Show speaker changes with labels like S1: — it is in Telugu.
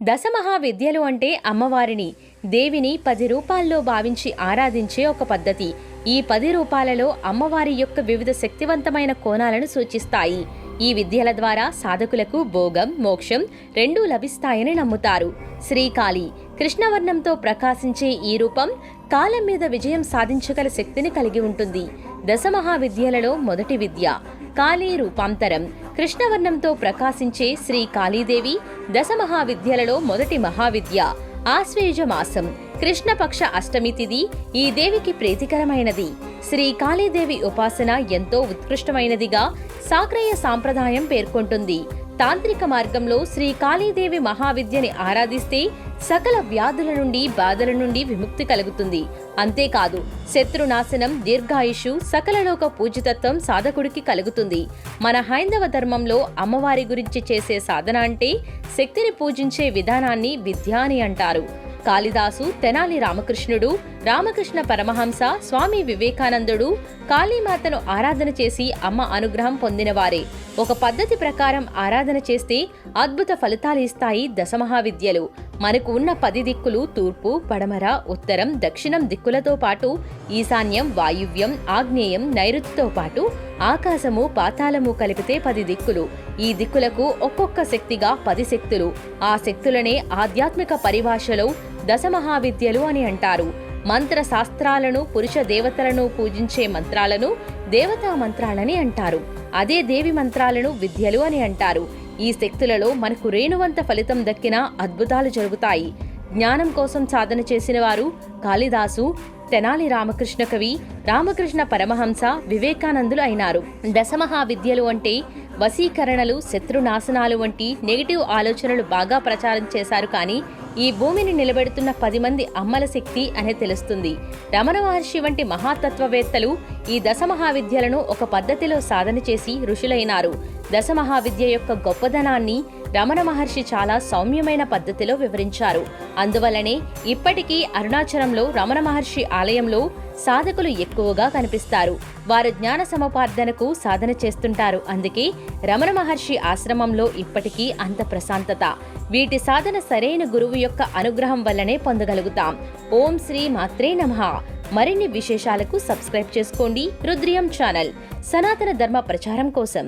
S1: దశమహావిద్యలు అంటే అమ్మవారిని, దేవిని 10 రూపాల్లో భావించి ఆరాధించే ఒక పద్ధతి. ఈ 10 రూపాలలో అమ్మవారి యొక్క వివిధ శక్తివంతమైన కోణాలను సూచిస్తాయి. ఈ విద్యల ద్వారా సాధకులకు భోగం, మోక్షం రెండూ లభిస్తాయని నమ్ముతారు. శ్రీకాళి కృష్ణవర్ణంతో ప్రకాశించే ఈ రూపం కాలం మీద విజయం సాధించగల శక్తిని కలిగి ఉంటుంది. దశమహావిద్యలలో మొదటి విద్య కాళీ రూపాంతరం. కృష్ణవర్ణంతో ప్రకాశించే శ్రీ కాళీదేవి దశమహావిద్యలలో మొదటి మహావిద్య. ఆశ్వేజ మాసం కృష్ణపక్ష అష్టమి తిథి ఈ దేవికి ప్రీతికరమైనది. శ్రీ కాళీదేవి ఉపాసన ఎంతో ఉత్కృష్టమైనదిగా సాక్రయ సాంప్రదాయం పేర్కొంటుంది. తాంత్రిక మార్గంలో శ్రీ కాళీదేవి మహావిద్యని ఆరాధిస్తే సకల వ్యాధుల నుండి, బాధల నుండి విముక్తి కలుగుతుంది. అంతేకాదు శత్రునాశనం, దీర్ఘాయుషు, సకలలోక పూజితత్వం సాధకుడికి కలుగుతుంది. మన హైందవ ధర్మంలో అమ్మవారి గురించి చేసే సాధన అంటే శక్తిని పూజించే విధానాన్ని విద్య అని అంటారు. కాళిదాసు, తెనాలి రామకృష్ణుడు, రామకృష్ణ పరమహంస, స్వామి వివేకానందుడు కాళీమాతను ఆరాధన చేసి అమ్మ అనుగ్రహం పొందినవారే. ఒక పద్ధతి ప్రకారం ఆరాధన చేస్తే అద్భుత ఫలితాలు ఇస్తాయి దశమహావిద్యలు. మనకు ఉన్న 10 దిక్కులు తూర్పు, పడమర, ఉత్తరం, దక్షిణం దిక్కులతో పాటు ఈశాన్యం, వాయువ్యం, ఆగ్నేయం, నైరుతితో పాటు ఆకాశము, పాతాళము కలిపితే 10 దిక్కులు. ఈ దిక్కులకు ఒక్కొక్క శక్తిగా 10 శక్తులు. ఆ శక్తులనే ఆధ్యాత్మిక పరిభాషలో దశమహావిద్యలు అని అంటారు. మంత్ర శాస్త్రాలను, పురుష దేవతలను పూజించే మంత్రాలను దేవతా మంత్రాలని అంటారు. అదే దేవి మంత్రాలను విద్యలు అని అంటారు. ఈ శక్తులలో మనకు రేణువంత ఫలితం దక్కిన అద్భుతాలు జరుగుతాయి. జ్ఞానం కోసం సాధన చేసిన వారు కాళిదాసు, తెనాలి రామకృష్ణ కవి, రామకృష్ణ పరమహంస, వివేకానందులు అయినారు. దశమహావిద్యలు అంటే వశీకరణలు, శత్రునాశనాలు వంటి నెగిటివ్ ఆలోచనలు బాగా ప్రచారం చేశారు. కానీ ఈ భూమిని నిలబెడుతున్న 10 మంది అమ్మల శక్తి అనే తెలుస్తుంది. రమణ మహర్షి వంటి మహాతత్వవేత్తలు ఈ దశమహావిద్యలను ఒక పద్ధతిలో సాధన చేసి ఋషులైనారు. దశమహావిద్య యొక్క గొప్పదనాన్ని రమణ మహర్షి చాలా సౌమ్యమైన పద్ధతిలో వివరించారు. అందువల్లనే ఇప్పటికీ అరుణాచలంలో రమణ మహర్షి ఆలయంలో సాధకులు ఎక్కువగా కనిపిస్తారు. వారు జ్ఞాన సముపార్జనకు సాధన చేస్తుంటారు. అందుకే రమణ మహర్షి ఆశ్రమంలో ఇప్పటికీ అంత ప్రశాంతత. వీటి సాధన సరైన గురువు యొక్క అనుగ్రహం వల్లనే పొందగలుగుతాం. ఓం శ్రీ మాత్రే నమః. మరిన్ని విశేషాలకు సబ్స్క్రైబ్ చేసుకోండి రుద్రియం ఛానల్, సనాతన ధర్మ ప్రచారం కోసం.